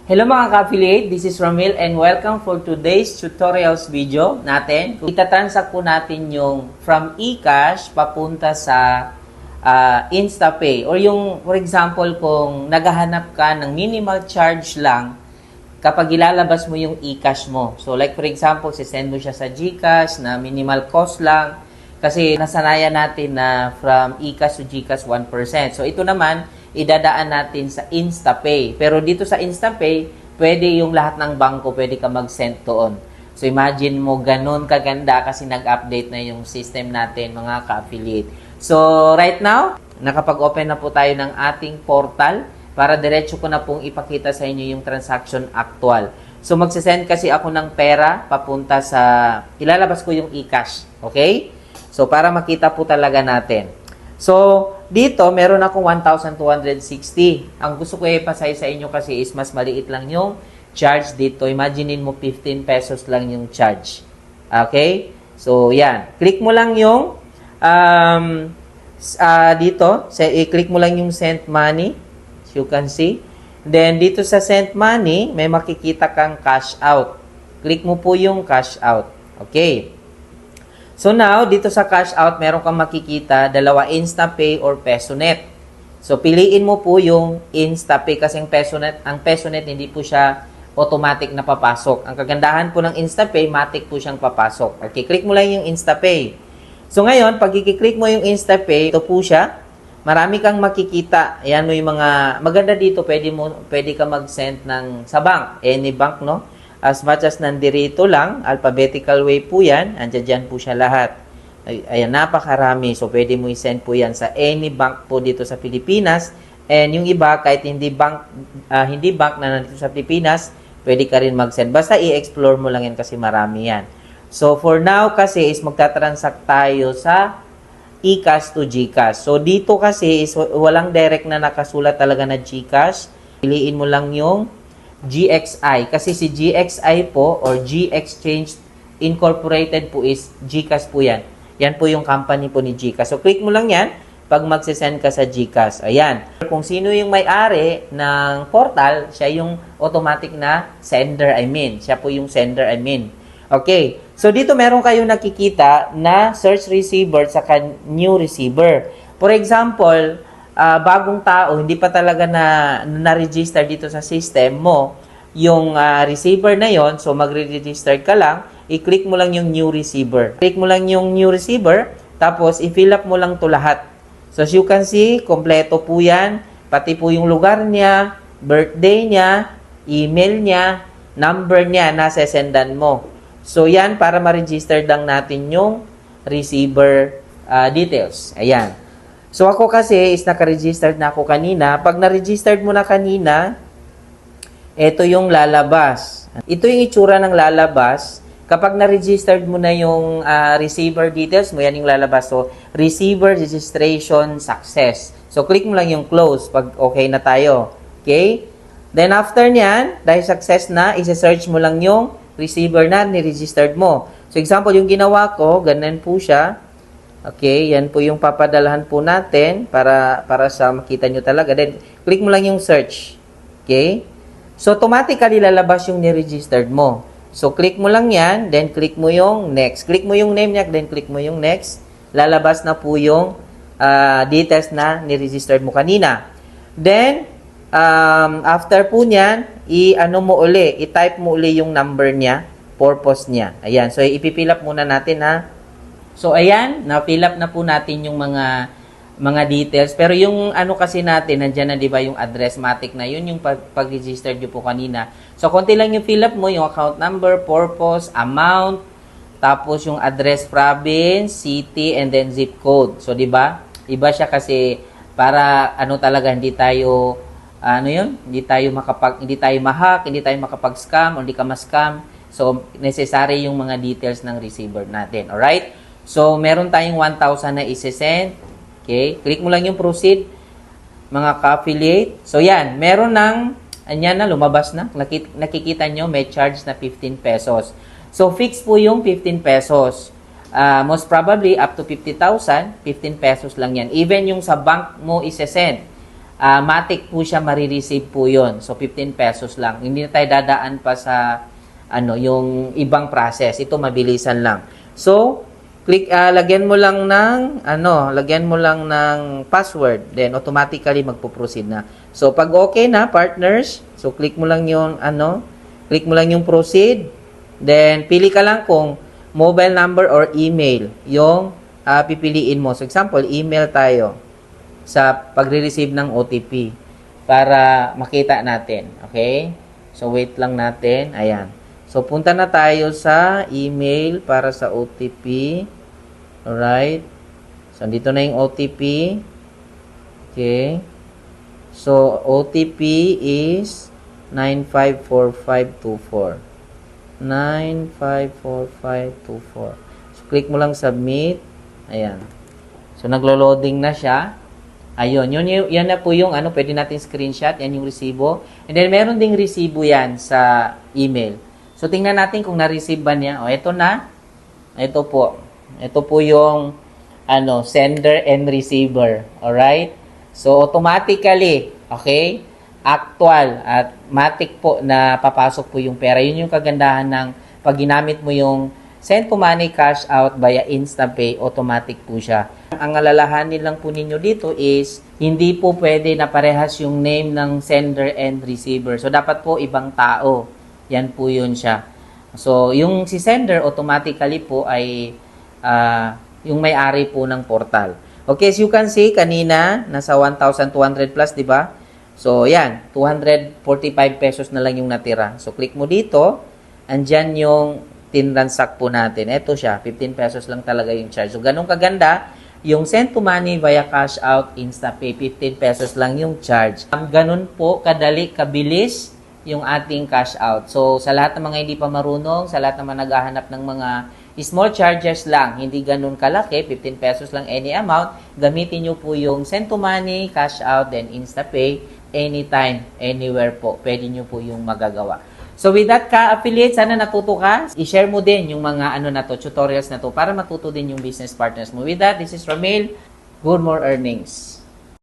Hello mga ka-affiliate, this is Ramil and welcome for today's tutorials video natin. Itatransact po natin yung from eCash papunta sa InstaPay or yung for example kung naghahanap ka ng minimal charge lang kapag ilalabas mo yung eCash mo. So like for example, sisend mo siya sa GCash na minimal cost lang kasi nasanayan natin na from eCash to GCash 1%. So ito naman idadaan natin sa InstaPay. Pero dito sa InstaPay, pwede yung lahat ng bangko, pwede ka mag-send doon. So imagine mo, ganun kaganda kasi nag-update na yung system natin, mga ka-affiliate. So right now, nakapag-open na po tayo ng ating portal para diretso ko na pong ipakita sa inyo yung transaction actual. So magsisend kasi ako ng pera papunta sa, ilalabas ko yung eCash. Okay? So para makita po talaga natin. So, dito, meron akong 1,260. Ang gusto ko i-pasay sa inyo kasi is mas maliit lang yung charge dito. Imaginein mo 15 pesos lang yung charge. Okay? So, yan. Click mo lang yung dito. I-click mo lang yung send money. As you can see. Then, dito sa send money, may makikita kang cash out. Click mo po yung cash out. Okay? So now, dito sa cash out, meron kang makikita, dalawa InstaPay or PesoNet. So piliin mo po yung InstaPay kasi ang PesoNet hindi po siya automatic na papasok. Ang kagandahan po ng InstaPay, matic po siyang papasok. Okay, click mo lang yung InstaPay. So ngayon, pag i-click mo yung InstaPay, ito po siya. Marami kang makikita. Ayan mo yung mga, maganda dito, pwede ka mag-send ng sa bank. Any bank, no? As much as nandirito lang, alphabetical way po yan, andyan dyan po siya lahat. Ayan, napakarami. So, pwede mo i-send po yan sa any bank po dito sa Pilipinas. And yung iba, kahit hindi bank na nandito sa Pilipinas, pwede ka rin mag-send. Basta i-explore mo lang yan kasi marami yan. So, for now kasi is magta-transact tayo sa eCash to GCash. So, dito kasi is walang direct na nakasulat talaga na GCash. Piliin mo lang yung GXI. Kasi si GXI po or G Exchange Incorporated po is GCash po yan. Yan po yung company po ni GCash. So, click mo lang yan pag magsisend ka sa GCash. Ayan. Kung sino yung may-ari ng portal, siya yung automatic na sender, Siya po yung sender, Okay. So, dito meron kayong nakikita na search receiver sa new receiver. For example, bagong tao, hindi pa talaga na-register dito sa system mo, yung receiver na yon, so magre-register ka lang, i-click mo lang yung new receiver. Click mo lang yung new receiver, tapos i-fill up mo lang to lahat. So as you can see, kompleto po yan, pati po yung lugar niya, birthday niya, email niya, number niya, nasa-sendan mo. So yan, para ma-register lang natin yung receiver details. Ayan. So, ako kasi is naka-registered na ako kanina. Pag na-registered mo na kanina, ito yung lalabas. Ito yung itsura ng lalabas. Kapag na-registered mo na yung receiver details mo, yan yung lalabas. So, receiver registration success. So, click mo lang yung close pag okay na tayo. Okay? Then, after nyan, dahil success na, isa-search mo lang yung receiver na ni-registered mo. So, example, yung ginawa ko, ganun po siya. Okay, yan po yung papadalahan po natin para sa makita nyo talaga. Then, click mo lang yung search. Okay? So, automatically lalabas yung ni-registered mo. So, click mo lang yan, then click mo yung next. Click mo yung name niya, then click mo yung next. Lalabas na po yung details na ni-registered mo kanina. Then, after po nyan, i-ano mo uli, i-type mo uli yung number niya, purpose niya. Ayan, so ipipill up muna natin ha. So, ayan, na-fill up na po natin yung mga details. Pero yung ano kasi natin, nandiyan na, di ba, yung address matic na yun, yung pag-register nyo po kanina. So, konti lang yung fill up mo, yung account number, purpose, amount, tapos yung address, province, city, and then zip code. So, di ba? Iba siya kasi para ano talaga, hindi tayo ma-hack, hindi tayo makapag-scam, o hindi ka ma-scam. So, necessary yung mga details ng receiver natin. Alright? So, meron tayong 1,000 na isi-send. Okay? Click mo lang yung proceed, mga ka-affiliate. So, yan. Meron anyan na, lumabas na. Nakikita nyo, may charge na 15 pesos. So, fix po yung 15 pesos. Most probably, up to 50,000, 15 pesos lang yan. Even yung sa bank mo isi-send. matic po siya, marireceive po yon. So, 15 pesos lang. Hindi na tayo dadaan pa sa yung ibang process. Ito, mabilisan lang. So, lagyan mo lang ng password. Then, automatically magpo-proceed na. So, pag okay na, partners, so, click mo lang yung proceed. Then, pili ka lang kung mobile number or email yung pipiliin mo. So, example, email tayo sa pagre-receive ng OTP para makita natin. Okay? So, wait lang natin. Ayan. So, punta na tayo sa email para sa OTP. Alright? So, dito na yung OTP. Okay? So, OTP is 954524. 954524. So, click mo lang submit. Ayan. So, naglo-loading na siya. Ayun, yan na po yung pwede natin screenshot, yan yung resibo. And then, meron ding resibo yan sa email. So, tingnan natin kung na-receive ba niya. O, ito na. Ito po. Ito po yung sender and receiver. Alright? So, automatically, okay, actual at matic po na papasok po yung pera. Yun yung kagandahan ng pag ginamit mo yung send to money, cash out via InstaPay, automatic po siya. Ang alalahanin lang po ninyo dito is, hindi po pwede na parehas yung name ng sender and receiver. So, dapat po ibang tao. Yan po yun siya. So, yung si sender, automatically po ay yung may-ari po ng portal. Okay, so you can see, kanina, nasa 1,200 plus, di ba? So, yan, 245 pesos na lang yung natira. So, click mo dito, andyan yung tinransact po natin. Ito siya, 15 pesos lang talaga yung charge. So, ganun kaganda, yung send to money via cash out, InstaPay, 15 pesos lang yung charge. Ganun po, kadali, kabilis yung ating cash out. So, sa lahat ng mga hindi pa marunong, sa lahat ng mga naghahanap ng mga small charges lang, hindi ganun kalaki, 15 pesos lang any amount, gamitin nyo po yung send to money, cash out, then InstaPay, anytime, anywhere po. Pwede nyo po yung magagawa. So with that ka-affiliate, sana natuto ka. I-share mo din yung mga tutorials na to para matuto din yung business partners mo. With that, this is Ramil. Good more earnings.